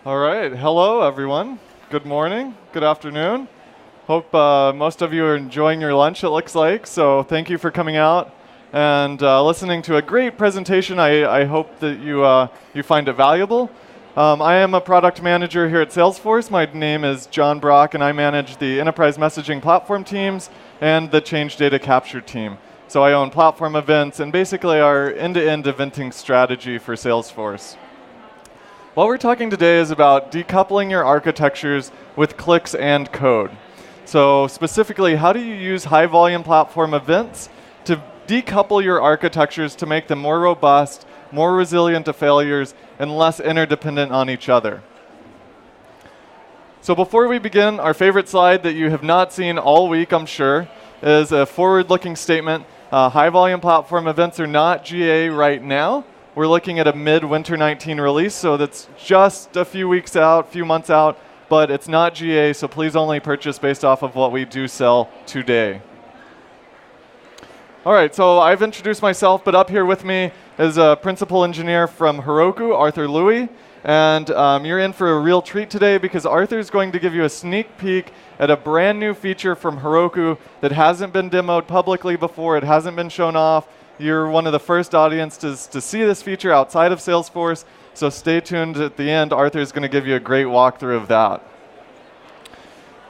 All right. Hello, everyone. Good morning. Good afternoon. Hope most of you are enjoying your lunch, it looks like. So thank you for coming out and listening to a great presentation. I hope that you find it valuable. I am a product manager here at Salesforce. My name is John Brock, and I manage the enterprise messaging platform teams and the change data capture team. So I own platform events and basically our end-to-end eventing strategy for Salesforce. What we're talking today is about decoupling your architectures with clicks and code. So specifically, how do you use high-volume platform events to decouple your architectures to make them more robust, more resilient to failures, and less interdependent on each other? So before we begin, our favorite slide that you have not seen all week, I'm sure, is a forward-looking statement. High-volume platform events are not GA right now. We're looking at a mid-winter 19 release, so that's just a few weeks out, few months out, but it's not GA, so please only purchase based off of what we do sell today. All right, so I've introduced myself, but up here with me is a principal engineer from Heroku, Arthur Louie, and you're in for a real treat today because Arthur's going to give you a sneak peek at a brand new feature from Heroku that hasn't been demoed publicly before, it hasn't been shown off. You're one of the first audiences to see this feature outside of Salesforce, so stay tuned at the end. Arthur's going to give you a great walkthrough of that.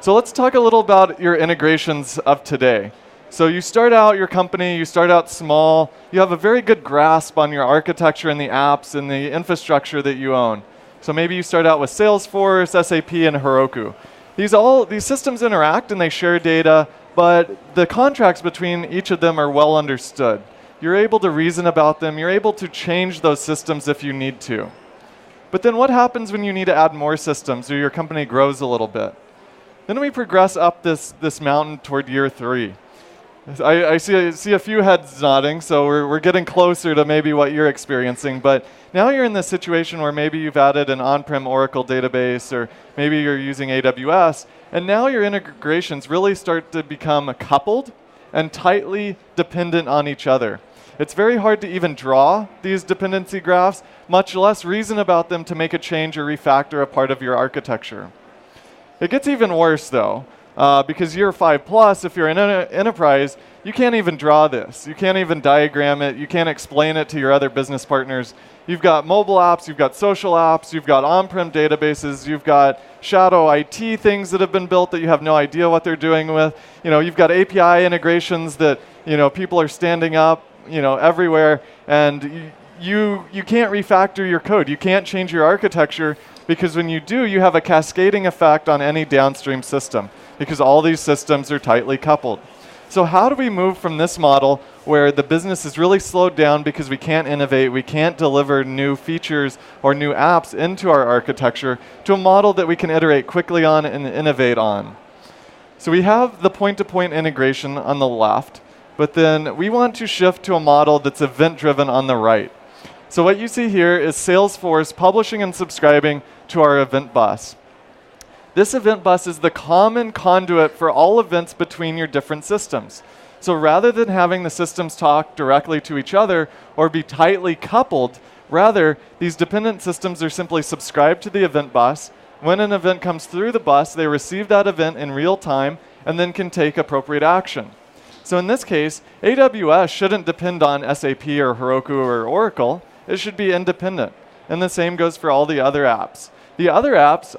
So let's talk a little about your integrations of today. So you start out your company, you start out small, you have a very good grasp on your architecture and the apps and the infrastructure that you own. So maybe you start out with Salesforce, SAP, and Heroku. These systems interact and they share data, but the contracts between each of them are well understood. You're able to reason about them. You're able to change those systems if you need to. But then what happens when you need to add more systems or your company grows a little bit? Then we progress up this mountain toward year 3. I see a few heads nodding, so we're getting closer to maybe what you're experiencing. But now you're in this situation where maybe you've added an on-prem Oracle database, or maybe you're using AWS, and now your integrations really start to become coupled and tightly dependent on each other. It's very hard to even draw these dependency graphs, much less reason about them to make a change or refactor a part of your architecture. It gets even worse though, because year 5 plus, if you're in an enterprise, you can't even draw this. You can't even diagram it. You can't explain it to your other business partners. You've got mobile apps, you've got social apps, you've got on-prem databases, you've got shadow IT things that have been built that you have no idea what they're doing with. You've got API integrations that people are standing up everywhere, and you can't refactor your code. You can't change your architecture because when you do, you have a cascading effect on any downstream system because all these systems are tightly coupled. So how do we move from this model where the business is really slowed down because we can't innovate, we can't deliver new features or new apps into our architecture, to a model that we can iterate quickly on and innovate on? So we have the point-to-point integration on the left, but then we want to shift to a model that's event-driven on the right. So what you see here is Salesforce publishing and subscribing to our event bus. This event bus is the common conduit for all events between your different systems. So rather than having the systems talk directly to each other or be tightly coupled, rather, these dependent systems are simply subscribed to the event bus. When an event comes through the bus, they receive that event in real time and then can take appropriate action. So in this case, AWS shouldn't depend on SAP or Heroku or Oracle. It should be independent. And the same goes for all the other apps. The other apps,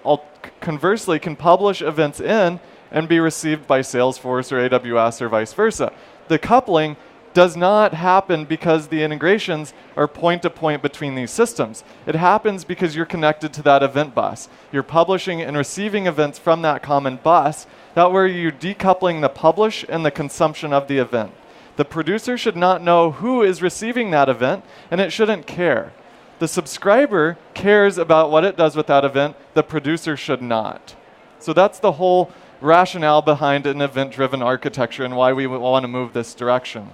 conversely, can publish events in and be received by Salesforce or AWS or vice versa. The coupling does not happen because the integrations are point-to-point between these systems. It happens because you're connected to that event bus. You're publishing and receiving events from that common bus. That way you're decoupling the publish and the consumption of the event. The producer should not know who is receiving that event, and it shouldn't care. The subscriber cares about what it does with that event. The producer should not. So that's the whole rationale behind an event-driven architecture and why we want to move this direction.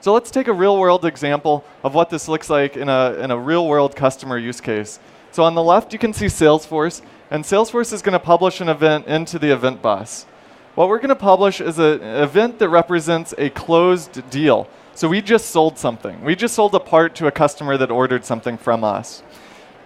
So let's take a real-world example of what this looks like in a real-world customer use case. So on the left, you can see Salesforce, and Salesforce is going to publish an event into the event bus. What we're going to publish is an event that represents a closed deal. So we just sold something. We just sold a part to a customer that ordered something from us.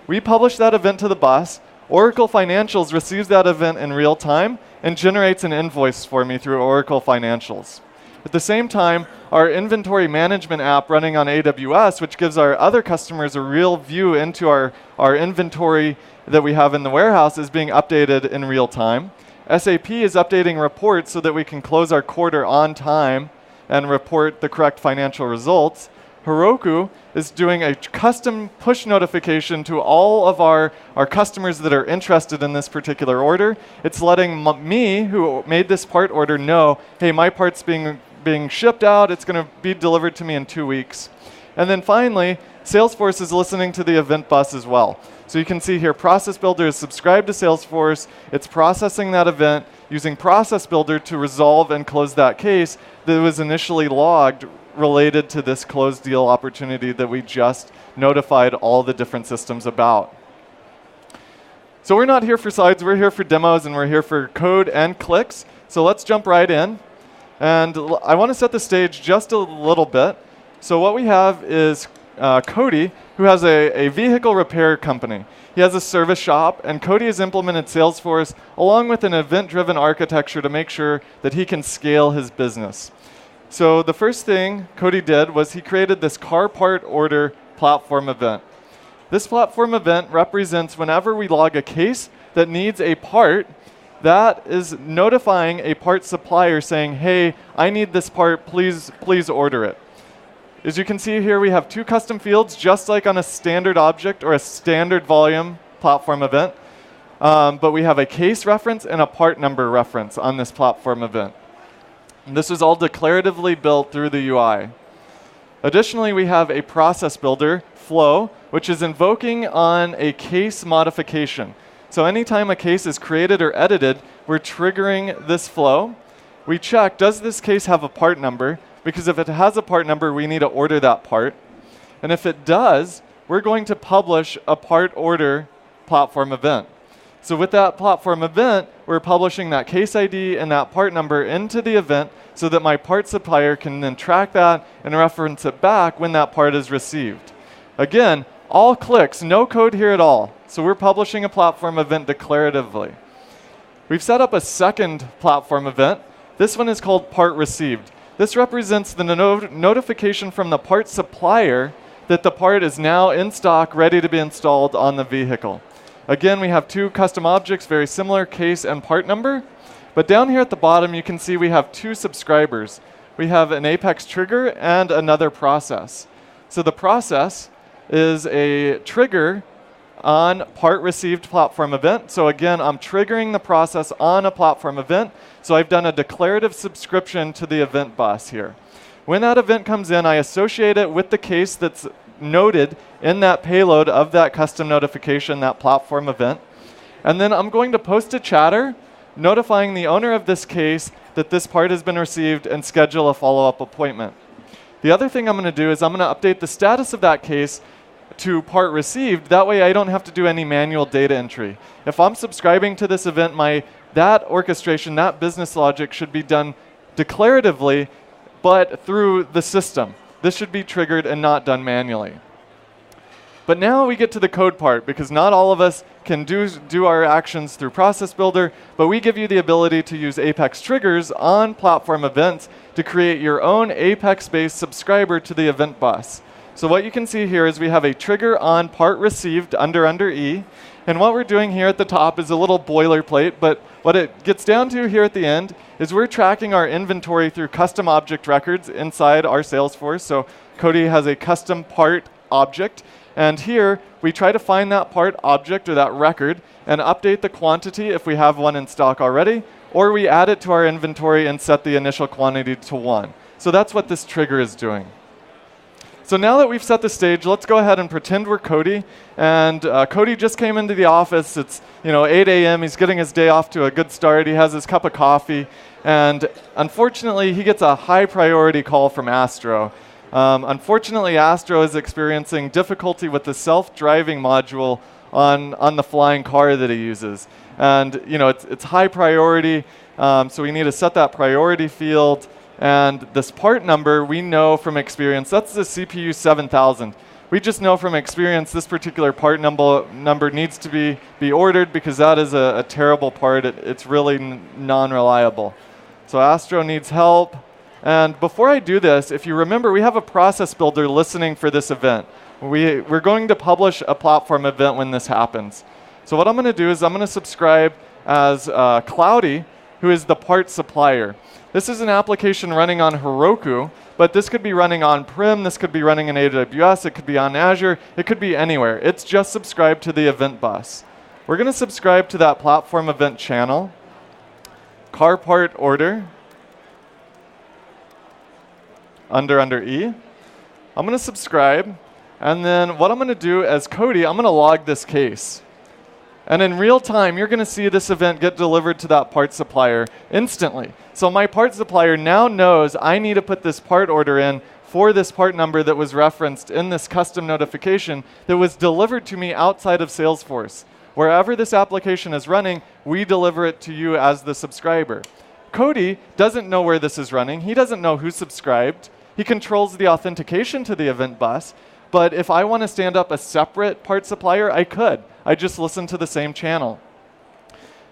We publish that event to the bus. Oracle Financials receives that event in real time and generates an invoice for me through Oracle Financials. At the same time, our inventory management app running on AWS, which gives our other customers a real view into our inventory that we have in the warehouse, is being updated in real time. SAP is updating reports so that we can close our quarter on time and report the correct financial results. Heroku is doing a custom push notification to all of our customers that are interested in this particular order. It's letting me, who made this part order, know, hey, my part's being shipped out. It's going to be delivered to me in 2 weeks. And then finally, Salesforce is listening to the event bus as well. So you can see here, Process Builder is subscribed to Salesforce. It's processing that event using Process Builder to resolve and close that case that was initially logged related to this closed deal opportunity that we just notified all the different systems about. So we're not here for slides, we're here for demos, and we're here for code and clicks. So let's jump right in. And I want to set the stage just a little bit. So what we have is Cody, who has a vehicle repair company. He has a service shop, and Cody has implemented Salesforce along with an event-driven architecture to make sure that he can scale his business. So the first thing Cody did was he created this car part order platform event. This platform event represents whenever we log a case that needs a part, that is notifying a part supplier saying, hey, I need this part, please order it. As you can see here, we have 2 custom fields, just like on a standard object or a standard volume platform event. But we have a case reference and a part number reference on this platform event. And this is all declaratively built through the UI. Additionally, we have a process builder, flow, which is invoking on a case modification. So anytime a case is created or edited, we're triggering this flow. We check, does this case have a part number? Because if it has a part number, we need to order that part. And if it does, we're going to publish a part order platform event. So with that platform event, we're publishing that case ID and that part number into the event so that my part supplier can then track that and reference it back when that part is received. Again, all clicks, no code here at all. So we're publishing a platform event declaratively. We've set up a second platform event. This one is called part received. This represents the notification from the part supplier that the part is now in stock, ready to be installed on the vehicle. Again, we have 2 custom objects, very similar, case and part number. But down here at the bottom, you can see we have 2 subscribers. We have an Apex trigger and another process. So the process is a trigger on part received platform event. So again, I'm triggering the process on a platform event. So I've done a declarative subscription to the event bus here. When that event comes in, I associate it with the case that's noted in that payload of that custom notification, that platform event. And then I'm going to post a chatter notifying the owner of this case that this part has been received and schedule a follow-up appointment. The other thing I'm going to do is I'm going to update the status of that case to part received. That way I don't have to do any manual data entry. If I'm subscribing to this event, that orchestration, that business logic should be done declaratively, but through the system. This should be triggered and not done manually. But now we get to the code part, because not all of us can do our actions through Process Builder, but we give you the ability to use Apex triggers on platform events to create your own Apex-based subscriber to the event bus. So what you can see here is we have a trigger on part received under E, and what we're doing here at the top is a little boilerplate, but what it gets down to here at the end is we're tracking our inventory through custom object records inside our Salesforce. So Cody has a custom part object, and here we try to find that part object or that record and update the quantity if we have one in stock already, or we add it to our inventory and set the initial quantity to 1. So that's what this trigger is doing. So now that we've set the stage, let's go ahead and pretend we're Cody. And Cody just came into the office. It's 8 a.m. He's getting his day off to a good start. He has his cup of coffee. And unfortunately, he gets a high priority call from Astro. Unfortunately, Astro is experiencing difficulty with the self-driving module on the flying car that he uses. And it's high priority, so we need to set that priority field. And this part number, we know from experience, that's the CPU 7000. We just know from experience this particular part number needs to be ordered because that is a terrible part. It's really non-reliable. So Astro needs help. And before I do this, if you remember, we have a process builder listening for this event. We're going to publish a platform event when this happens. So what I'm going to do is I'm going to subscribe as Cloudy, who is the part supplier. This is an application running on Heroku, but this could be running on-prem, this could be running in AWS, it could be on Azure, it could be anywhere. It's just subscribed to the event bus. We're going to subscribe to that platform event channel, car part order, under E. I'm going to subscribe, and then what I'm going to do as Cody, I'm going to log this case. And in real time, you're going to see this event get delivered to that part supplier instantly. So my part supplier now knows I need to put this part order in for this part number that was referenced in this custom notification that was delivered to me outside of Salesforce. Wherever this application is running, we deliver it to you as the subscriber. Cody doesn't know where this is running. He doesn't know who subscribed. He controls the authentication to the event bus. But if I want to stand up a separate part supplier, I could. I just listen to the same channel.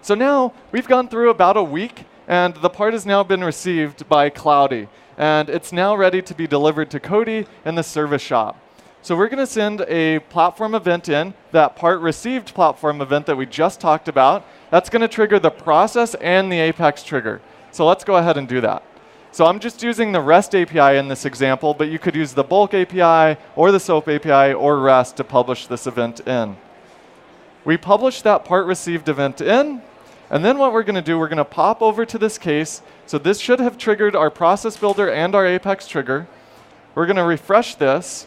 So now we've gone through about a week, and the part has now been received by Cloudy. And it's now ready to be delivered to Cody in the service shop. So we're going to send a platform event in, that part received platform event that we just talked about. That's going to trigger the process and the Apex trigger. So let's go ahead and do that. So I'm just using the REST API in this example, but you could use the Bulk API or the SOAP API or REST to publish this event in. We publish that part received event in, and then what we're going to do, we're going to pop over to this case. So this should have triggered our process builder and our Apex trigger. We're going to refresh this,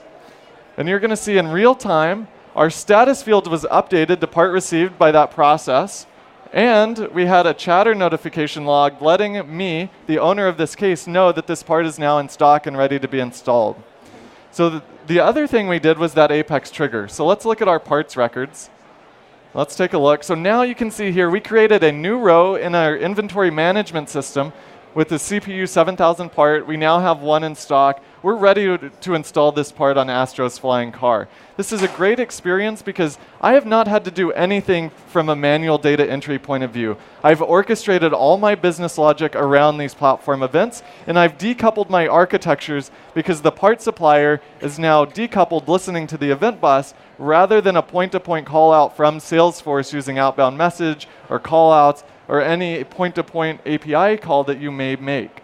and you're going to see in real time, our status field was updated to part received by that process. And we had a chatter notification log letting me, the owner of this case, know that this part is now in stock and ready to be installed. So the other thing we did was that Apex trigger. So let's look at our parts records. Let's take a look. So now you can see here, we created a new row in our inventory management system with the CPU 7000 part. We now have one in stock. We're ready to install this part on Astro's flying car. This is a great experience because I have not had to do anything from a manual data entry point of view. I've orchestrated all my business logic around these platform events, and I've decoupled my architectures because the part supplier is now decoupled listening to the event bus rather than a point-to-point call out from Salesforce using outbound message or call outs or any point-to-point API call that you may make.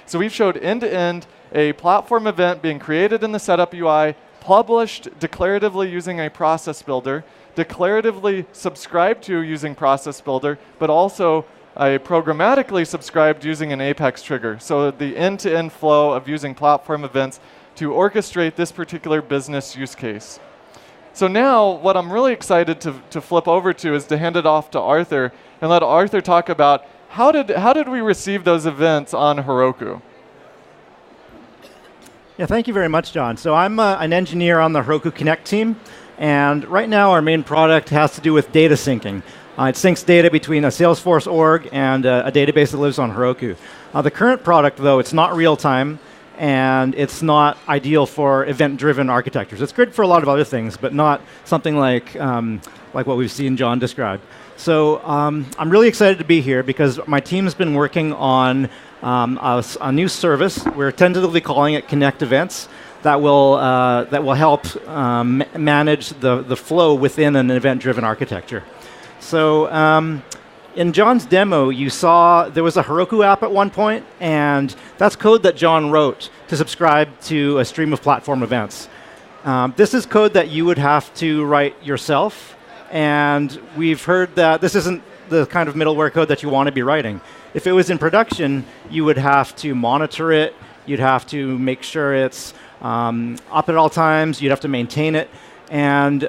So we've showed end-to-end a platform event being created in the setup UI, published declaratively using a process builder, declaratively subscribed to using process builder, but also programmatically subscribed using an Apex trigger. So the end-to-end flow of using platform events to orchestrate this particular business use case. So now what I'm really excited to flip over to is to hand it off to Arthur and let Arthur talk about how did we receive those events on Heroku? Yeah, thank you very much, John. So I'm an engineer on the Heroku Connect team, and right now our main product has to do with data syncing. It syncs data between a Salesforce org and a database that lives on Heroku. The current product, though, it's not real-time, and it's not ideal for event-driven architectures. It's good for a lot of other things, but not something like what we've seen John describe. So I'm really excited to be here because my team's been working on a new service. We're tentatively calling it Connect Events that will help manage the flow within an event-driven architecture. So in John's demo, you saw there was a Heroku app at one point, and that's code that John wrote to subscribe to a stream of platform events. This is code that you would have to write yourself, and we've heard that this isn't the kind of middleware code that you want to be writing. If it was in production, you would have to monitor it, you'd have to make sure it's up at all times, you'd have to maintain it, and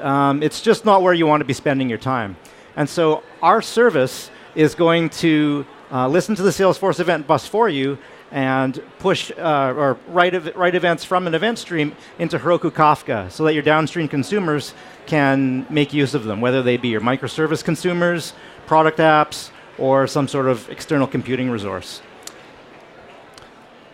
it's just not where you want to be spending your time. And so our service is going to listen to the Salesforce event bus for you and push or write events from an event stream into Heroku Kafka so that your downstream consumers can make use of them, whether they be your microservice consumers, product apps, or some sort of external computing resource.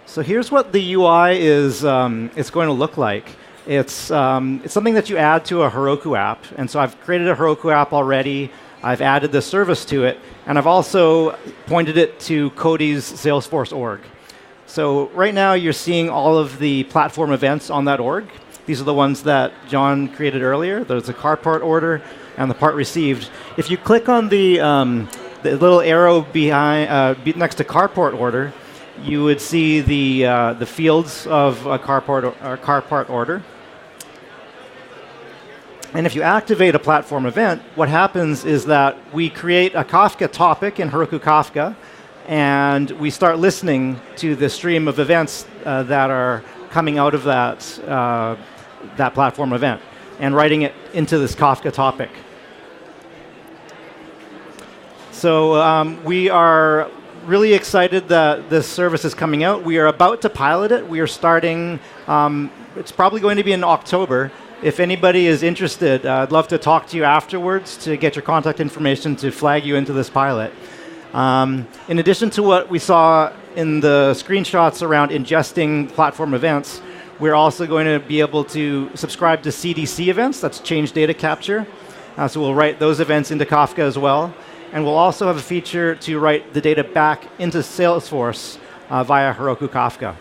So here's what the UI is it's going to look like. It's something that you add to a Heroku app. And so I've created a Heroku app already. I've added the service to it. And I've also pointed it to Cody's Salesforce org. So right now you're seeing all of the platform events on that org. These are the ones that John created earlier. There's the car part order and the part received. If you click on the little arrow behind, next to car part order, you would see the fields of a car part order. And if you activate a platform event, what happens is that we create a Kafka topic in Heroku Kafka, and we start listening to the stream of events that are coming out of that platform event and writing it into this Kafka topic. So we are really excited that this service is coming out. We are about to pilot it. We are starting, it's probably going to be in October. If anybody is interested, I'd love to talk to you afterwards to get your contact information to flag you into this pilot. In addition to what we saw in the screenshots around ingesting platform events, we're also going to be able to subscribe to CDC events, that's change data capture. So we'll write those events into Kafka as well. And we'll also have a feature to write the data back into Salesforce via Heroku Kafka.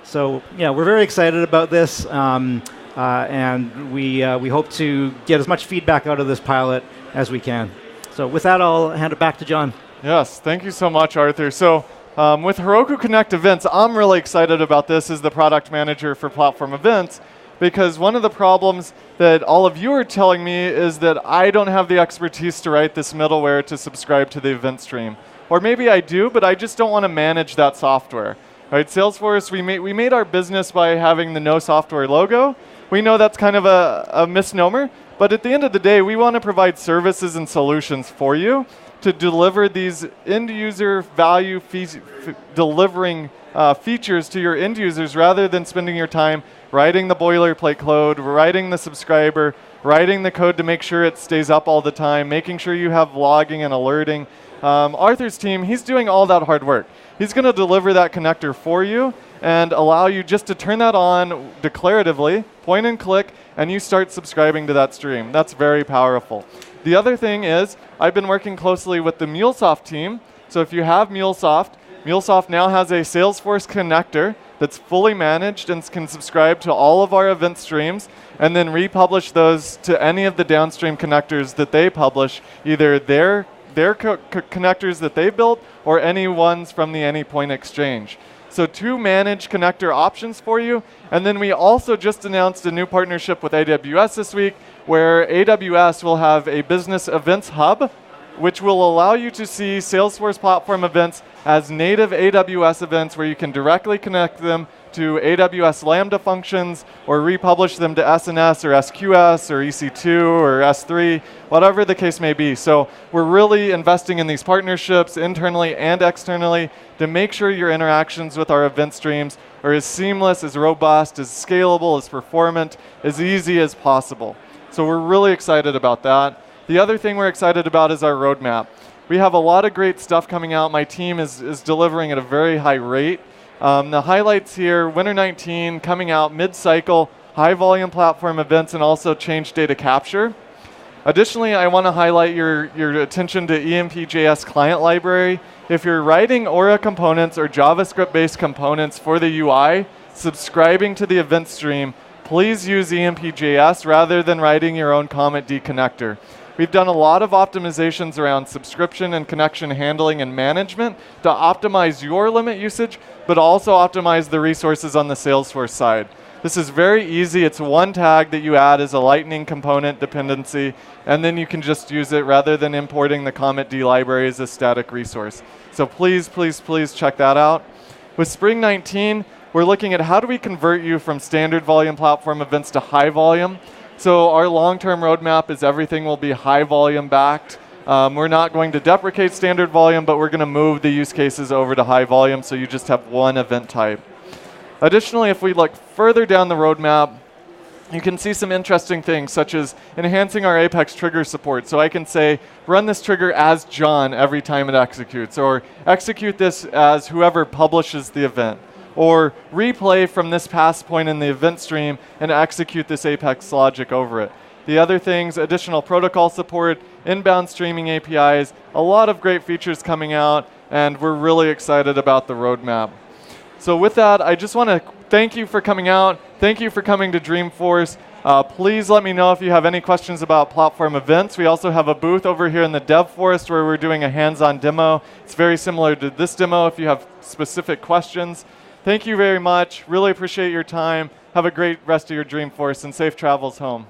So yeah, we're very excited about this. And we hope to get as much feedback out of this pilot as we can. So with that, I'll hand it back to John. Yes, thank you so much, Arthur. So with Heroku Connect events, I'm really excited about this as the product manager for platform events, because one of the problems that all of you are telling me is that I don't have the expertise to write this middleware to subscribe to the event stream. Or maybe I do, but I just don't want to manage that software. Right, Salesforce, we made our business by having the no software logo. We know that's kind of a misnomer, but at the end of the day, we want to provide services and solutions for you to deliver these end user value delivering features to your end users, rather than spending your time writing the boilerplate code, writing the subscriber, writing the code to make sure it stays up all the time, making sure you have logging and alerting. Arthur's team, he's doing all that hard work. He's going to deliver that connector for you and allow you just to turn that on declaratively, point and click, and you start subscribing to that stream. That's very powerful. The other thing is, I've been working closely with the MuleSoft team. So if you have MuleSoft, MuleSoft now has a Salesforce connector that's fully managed and can subscribe to all of our event streams and then republish those to any of the downstream connectors that they publish, either their connectors that they built or any ones from the Anypoint Exchange. So 2 managed connector options for you. And then we also just announced a new partnership with AWS this week, where AWS will have a business events hub, which will allow you to see Salesforce platform events as native AWS events, where you can directly connect them to AWS Lambda functions or republish them to SNS or SQS or EC2 or S3, whatever the case may be. So we're really investing in these partnerships internally and externally to make sure your interactions with our event streams are as seamless, as robust, as scalable, as performant, as easy as possible. So we're really excited about that. The other thing we're excited about is our roadmap. We have a lot of great stuff coming out. My team is delivering at a very high rate. The highlights here, Winter 19 coming out mid-cycle, high volume platform events, and also change data capture. Additionally, I want to highlight your attention to EMP.js client library. If you're writing Aura components or JavaScript-based components for the UI, subscribing to the event stream, please use EMP.js rather than writing your own Comet D connector. We've done a lot of optimizations around subscription and connection handling and management to optimize your limit usage, but also optimize the resources on the Salesforce side. This is very easy. It's one tag that you add as a Lightning component dependency, and then you can just use it rather than importing the Comet D library as a static resource. So please, please, please check that out. With Spring 19, we're looking at how do we convert you from standard volume platform events to high volume. So our long-term roadmap is everything will be high volume backed. We're not going to deprecate standard volume, but we're going to move the use cases over to high volume so you just have one event type. Additionally, if we look further down the roadmap, you can see some interesting things, such as enhancing our Apex trigger support. So I can say, run this trigger as John every time it executes, or execute this as whoever publishes the event. or replay from this pass point in the event stream and execute this Apex logic over it. The other things, additional protocol support, inbound streaming APIs, a lot of great features coming out, and we're really excited about the roadmap. So with that, I just want to thank you for coming out. Thank you for coming to Dreamforce. Please let me know if you have any questions about platform events. We also have a booth over here in the Dev Forest where we're doing a hands-on demo. It's very similar to this demo if you have specific questions. Thank you very much. Really appreciate your time. Have a great rest of your Dreamforce and safe travels home.